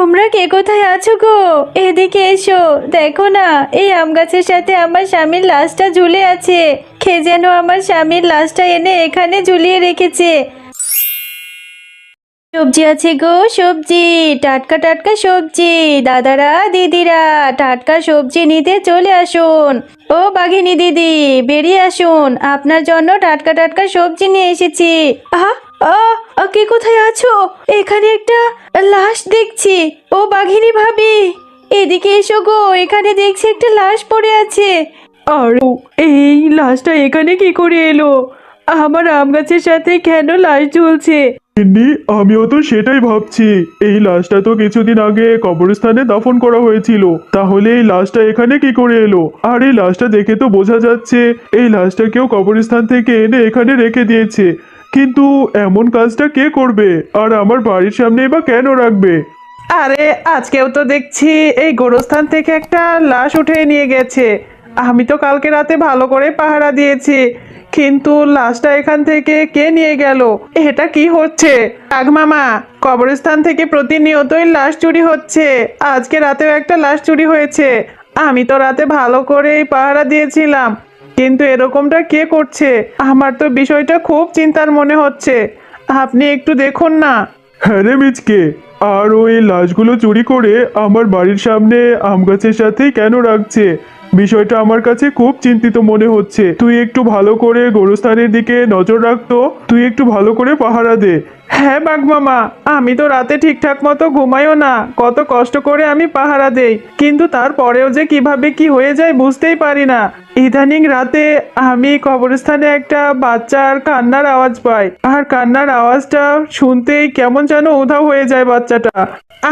তোমরা কে কোথায় আছো গো? এদিকে এসো, দেখো না এই আম গাছের সাথে আমার স্বামীর লাশটা ঝুলে আছে। কে যেন আমার স্বামীর লাশটা এনে এখানে ঝুলিয়ে রেখেছে। সবজি আছে গো, সবজি, টাটকা টাটকা সবজি। দাদারা দিদিরা, টাটকা সবজি নিতে চলে আসুন। ও বাঘিনী দিদি, বেরিয়ে আসুন, আপনার জন্য টাটকা টাটকা সবজি নিয়ে এসেছি। আহ কে কোথায় আছো? এখানে একটা লাশ দেখছি। ও বাঘিনী ভাবি, এদিকে এসো গো, এখানে দেখছি একটা লাশ পড়ে আছে। আর এই লাশটা এখানে কি করে এলো? আমার আম গাছের সাথে কেন লাশ ঝুলছে? গিন্নি, আমিও তো সেটাই ভাবছি। এই লাশটা তো কিছুদিন আগে কবরস্থানে দাফন করা হয়েছিল, তাহলে এই লাশটা এখানে কি করে এলো? আর এই লাশটা দেখে তো বোঝা যাচ্ছে এই লাশটা কেউ কবরস্থান থেকে এনে এখানে রেখে দিয়েছে। কিন্তু এমন কাজটা কে করবে? আর আমার বাড়ির সামনে বা কেন রাখবে? আরে আজকেও তো দেখছি এই গোরস্থান থেকে একটা লাশ উঠে নিয়ে গেছে। আমি তো কালকে রাতে ভালো করে পাহারা দিয়েছি, কিন্তু লাশটা এখান থেকে কে নিয়ে গেল? এটা কি হচ্ছে? মামা, কবরস্থান থেকে প্রতিনিয়তই লাশ চুরি হচ্ছে। আজকে রাতেও একটা লাশ চুরি হয়েছে। আমি তো রাতে ভালো করেই পাহারা দিয়েছিলাম, কিন্তু এরকমটা কে করছে? আমার তো বিষয়টা খুব চিন্তার মনে হচ্ছে। আপনি একটু দেখুন না। হ্যাঁ রে মিচকে, আর ওই লাশগুলো চুরি করে আমার বাড়ির সামনে আম গাছের সাথেই কেন রাখছে? বিষয়টা আমার কাছে খুব চিন্তিত মনে হচ্ছে। তুই একটু ভালো করে গোরস্থানের দিকে নজর রাখতো, তুই একটু ভালো করে পাহারা দে। হ্যাঁ মামা, আমি তো রাতে ঠিকঠাক মতো ঘুমাইও না, কত কষ্ট করে আমি পাহারা দেই, কিন্তু তারপরেও যে কিভাবে কি হয়ে যায় বুঝতেই পারি না। ইদানিং রাতে আমি কবরস্থানে একটা বাচ্চার কান্নার আওয়াজ পাই, আর কান্নার আওয়াজটা শুনতেই কেমন যেন উধাও হয়ে যায় বাচ্চাটা।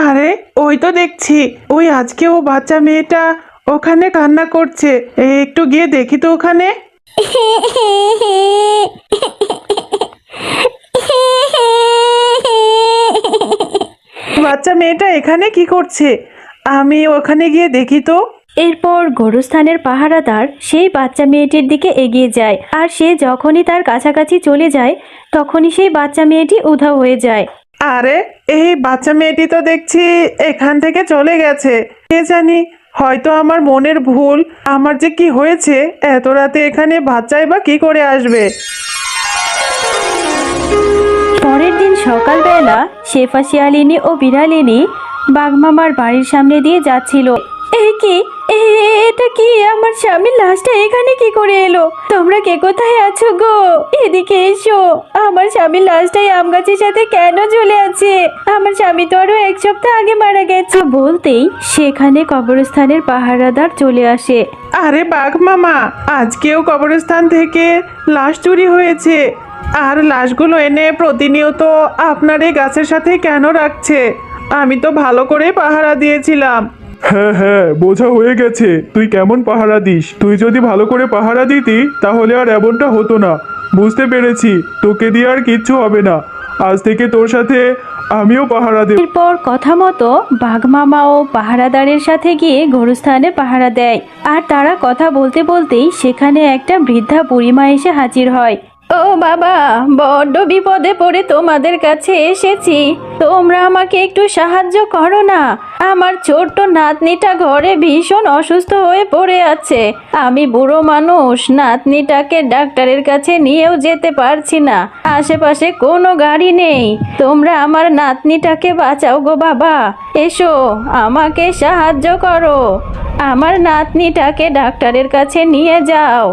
আরে ওই তো দেখছি, ওই আজকেও বাচ্চা মেয়েটা ওখানে কান্না করছে। একটু গিয়ে দেখি তো ওখানে। বাচ্চা মেয়েটা এখানে কি করছে? আমি ওখানে গিয়ে দেখি তো। এরপর গোরস্থানের পাহারাদার সেই বাচ্চা মেয়েটির দিকে এগিয়ে যায়, আর সে যখনই তার কাছাকাছি চলে যায় তখনই সেই বাচ্চা মেয়েটি উধাও হয়ে যায়। আরে এই বাচ্চা মেয়েটি তো দেখছি এখান থেকে চলে গেছে। কে জানি, হয়তো আমার মনের ভুল। আমার যে কি হয়েছে, এত রাতে এখানে বাচ্চাই বা কি করে আসবে? পরের দিন সকালবেলা শেফা শিয়ালিনী ও বিড়ালিনী বাঘমামার বাড়ির সামনে দিয়ে যাচ্ছিল। এটা কি? আমার স্বামীর লাশটা এখানে কি করে এলো? তোমরা কে কোথায় আছো গো? এদিকে এসো, আমার স্বামীর লাশটাই আম গাছের সাথে কেন ঝুলে আছে? আমার স্বামী তো আরো এক সপ্তাহ আগে মারা গেছে। বলতেই সেখানে কবরস্থানের পাহারাদার চলে আসে। আরে মামা, আজকেও কবরস্থান থেকে লাশ চুরি হয়েছে, আর লাশগুলো এনে প্রতিনিয়ত আপনার এই গাছের সাথে কেন রাখছে? আমি তো ভালো করে পাহারা দিয়েছিলাম। হ্যাঁ হ্যাঁ, বোঝা হয়ে গেছে তুই কেমন পাহারা দিস। তুই যদি ভালো করে পাহারা দিতি তাহলে আর এমনটা হতো না। বুঝতে পেরেছি, তোকে দিয়ে আর কিচ্ছু হবে না। আজ থেকে তোর সাথে আমিও পাহারা দেব। এরপর কথা মতো বাঘমামা ও পাহারাদারের সাথে গিয়ে গোরস্থানে পাহারা দেয়। আর তারা কথা বলতে বলতেই সেখানে একটা বৃদ্ধা বুড়িমা এসে হাজির হয়। ও বাবা, বড্ড বিপদে পড়ে তোমাদের কাছে এসেছি, তোমরা আমাকে একটু সাহায্য করো না। আমার ছোট্ট নাতনিটা ঘরে ভীষণ অসুস্থ হয়ে পড়ে আছে। আমি বুড়ো মানুষ, নাতনিটাকে ডাক্তারের কাছে নিয়েও যেতে পারছি না, আশেপাশে কোনো গাড়ি নেই। তোমরা আমার নাতনিটাকে বাঁচাও গো বাবা, এসো আমাকে সাহায্য করো, আমার নাতনিটাকে ডাক্তারের কাছে নিয়ে যাও।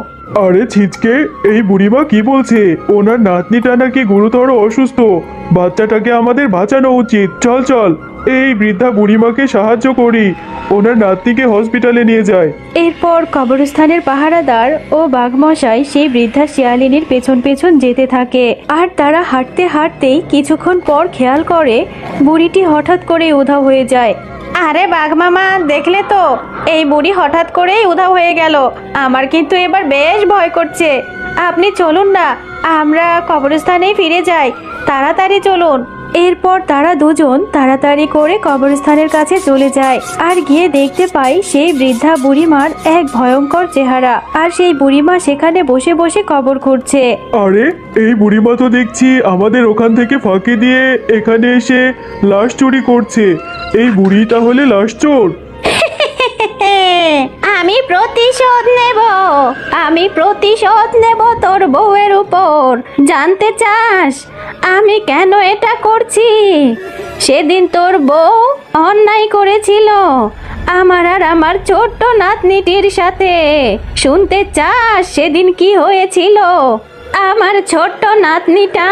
আরে ছিচকে, এই বুড়িমা কি বলছে? ওনার নাতনিটা নাকি গুরুতর অসুস্থ। বাচ্চাটাকে আমাদের বাঁচানো উচিত। চল চল, এই বৃদ্ধা বুড়িমাকে সাহায্য করি, ওনার নাতনিকে হসপিটালে নিয়ে যায়। এরপর কবরস্থানের পাহারাদার ও বাঘমশাই সেই বৃদ্ধা শিয়ালিনীর পেছন পেছন যেতে থাকে। আর তারা হাঁটতে হাঁটতেই কিছুক্ষণ পর খেয়াল করে বুড়িটি হঠাৎ করে উধাও হয়ে যায়। আরে বাঘমামা, দেখলে তো, এই বুড়ি হঠাৎ করেই উধাও হয়ে গেল। আমার কিন্তু এবার বেশ ভয় করছে। আপনি চলুন না, আমরা কবরস্থানেই ফিরে যাই, তাড়াতাড়ি চলুন। এরপর তারা দুজন তাড়াতাড়ি করে কবরস্থানের কাছে চলে যায় আর গিয়ে দেখতে পায় সেই বৃদ্ধা বুড়িমার এক ভয়ঙ্কর চেহারা। আর সেই বুড়িমা সেখানে বসে বসে কবর খুঁড়ছে। আরে এই বুড়িমা তো দেখছি আমাদের ওখান থেকে ফাঁকি দিয়ে এখানে এসে লাশ চুরি করছে। এই বুড়ি তাহলে লাশ চোর? আমি প্রতিশোধ নেব, আমি প্রতিশোধ নেব তোর বউয়ের উপর। জানতে চাস আমি কেন এটা করছি? সেদিন তোর বউ অন্যায় করেছিল আমার আর আমার ছোট্ট নাতনিটির সাথে। শুনতে চাস সেদিন কি হয়েছিল? আমার ছোট্ট নাতনিটা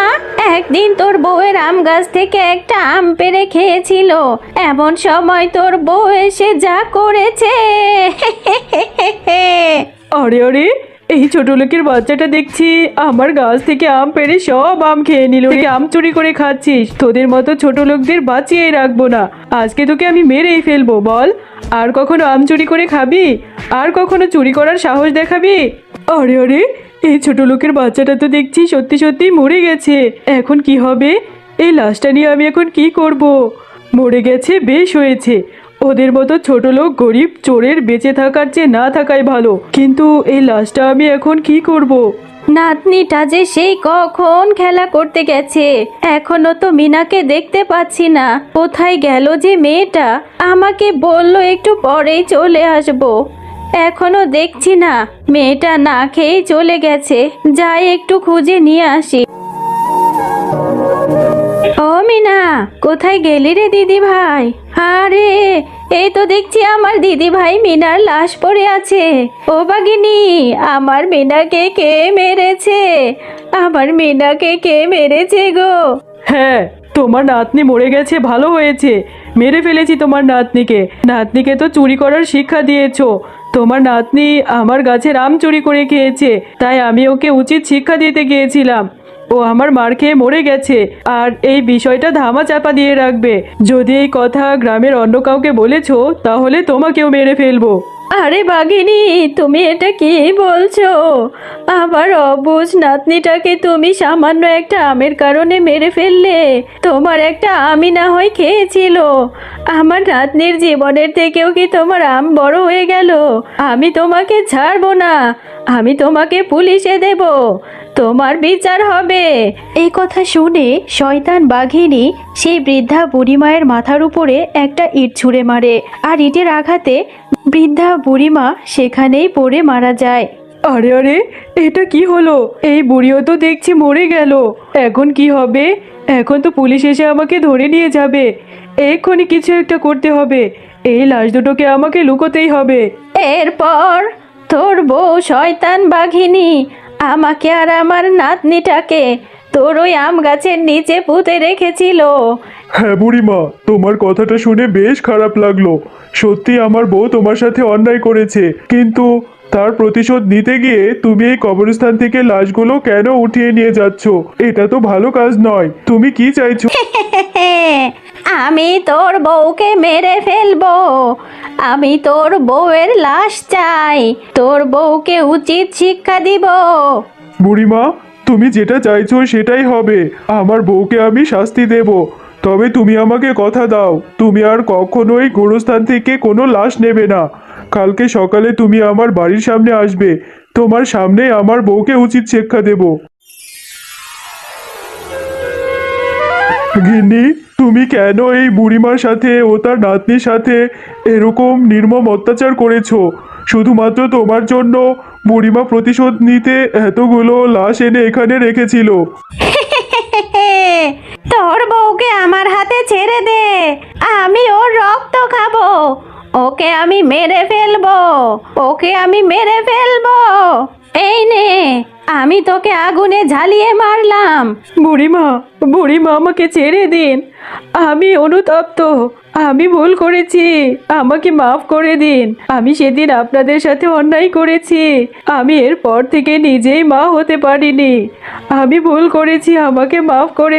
একদিন তোর বউয়ের আম গাছ থেকে একটা আম পেড়ে খেয়েছিল। এমন সময় তোর বউ এসে যা করেছে। আরে আরে, এই ছোট লোকের বাচ্চাটা দেখছি আমার গাছ থেকে আম পেড়ে সব আম খেয়ে নিল। তুই আম চুরি করে খাচ্ছিস। তোদের মতো ছোট লোকদের বাঁচিয়ে রাখবো না। আজকে তোকে আমি মেরেই ফেলবো। বল, আর কখনো আম চুরি করে খাবি? আর কখনো চুরি করার সাহস দেখাবি? আরে আরে, এই ছোট লোকের বাচ্চাটা তো দেখছি সত্যি সত্যি মরে গেছে। এখন কি হবে? এই লাশটা নিয়ে আমি এখন কি করব? মরে গেছে, বেশ হয়েছে। ওদের মতো ছোট লোক গরিব চোরের বেঁচে থাকার চেয়ে না থাকাই ভালো। কিন্তু এই লাশটা আমি এখন কি করব? নাতনিটা যে সেই কখন খেলা করতে গেছে, এখনো তো মিনাকে দেখতে পাচ্ছি না। কোথায় গেল যে মেয়েটা? আমাকে বলল একটু পরেই চলে আসবো, এখনো দেখছি না। মেয়েটা না খেয়েই চলে গেছে। যাই একটু খুঁজে নিয়ে আসি। ও মিনা, কোথায় গেলি রে দিদি ভাই? আরে এই তো দেখছি আমার দিদি ভাই মিনার লাশ পড়ে আছে। ও বাগিনী, আমার মিনাকে কে মেরেছে? আমার মিনাকে কে মেরেছে গো? হ্যাঁ, তোমার নাতনি মরে গেছে, ভালো হয়েছে। মেরে ফেলেছি তোমার নাতনিকে। নাতনিকে তো চুরি করার শিক্ষা দিয়েছো। তোমার নাতনি আমার গাছের আম চুরি করে খেয়েছে, তাই আমি ওকে উচিত শিক্ষা দিতে গিয়েছিলাম। ও আমার মার খেয়ে মরে গেছে। আর এই বিষয়টা ধামা চাপা দিয়ে রাখবে। যদি এই কথা গ্রামের অন্য কাউকে বলেছো তাহলে তোমাকেও মেরে ফেলবো। আরে বাঘিনী, তুমি এটা কি বলছো? আমার অবুঝ নাতনিটাকে তুমি সামান্য একটা আমের কারণে মেরে ফেললে? তোমার একটা আমই না হয় খেয়েছিল। আমার নাতনির জীবনের থেকেও কি তোমার আম বড় হয়ে গেল? আমি তোমাকে ছাড়বো না, আমি তোমাকে পুলিশে দেব, তোমার বিচার হবে। এই কথা শুনে শয়তান বাঘিনী সেই বৃদ্ধা বুড়িমায়ের মাথার উপরে একটা ইট ছুঁড়ে মারে। আর ইটের আঘাতে বৃদ্ধা বুড়িমা সেখানেই পড়ে মারা যায়। আরে আরে, এটা কি হলো? এই বুড়িও তো দেখছি মরে গেল। এখন কি হবে? এখন তো পুলিশ এসে আমাকে ধরে নিয়ে যাবে। এক্ষুনি কিছু একটা করতে হবে। এই লাশ দুটোকে আমাকে লুকোতেই হবে। এরপর তোর বউ শয়তান বাঘিনী আমাকে আর আমার নাতনিটাকে তোর ওই আম গাছের নিচে পুঁতে রেখেছিল। হ্যাঁ বুড়িমা, তোমার কথাটা শুনে বেশ খারাপ লাগলো। সত্যি আমার বউ তোমার সাথে অন্যায় করেছে, কিন্তু তার প্রতিশোধ নিতে গিয়ে তুমি এই কবরস্থান থেকে লাশগুলো কেন উঠিয়ে নিয়ে যাচ্ছ? এটা তো ভালো কাজ নয়। তুমি কি চাইছো? আমি তোর বউকে মেরে ফেলবো। আমি তোর বউয়ের লাশ চাই, তোর বউকে উচিত শিক্ষা দিব। বুড়িমা, তুমি যেটা চাইছো সেটাই হবে। আমার বউকে আমি শাস্তি দেব। তবে তুমি আমাকে কথা দাও, তুমি আর কখনোই গোরস্থান থেকে কোনো লাশ নেবে না। কালকে সকালে তুমি আমার বাড়ির সামনে আসবে। তোমার সামনে আমার বউকে উচিত শিক্ষা দেব। গিন্নি, তুমি কেন এই বুড়িমার সাথে ও তার নাতনির সাথে এরকম নির্মম অত্যাচার করেছো? শুধুমাত্র তোমার জন্য বুড়িমা প্রতিশোধ নিতে এতগুলো লাশ এনে এখানে রেখেছিল। তোর বউকে আমার হাতে ছেড়ে দে, আমি ওর রক্ত খাবো। ওকে আমি মেরে ফেলবো, ওকে আমি মেরে ফেলবো। এই নে, আমি তোকে আগুনে ঝালিয়ে মারলাম। বুড়িমা, বুড়িমা আমাকে ছেড়ে দিন। আমি অনুতপ্ত। আমি ভুল করেছি, আমাকে মাফ করে দিন। আমি সেদিন আপনাদের সাথে অন্যায় করেছি। আমি এরপর থেকে নিজেই মা হতে পারিনি। আমি ভুল করেছি, আমাকে মাফ করে দিন।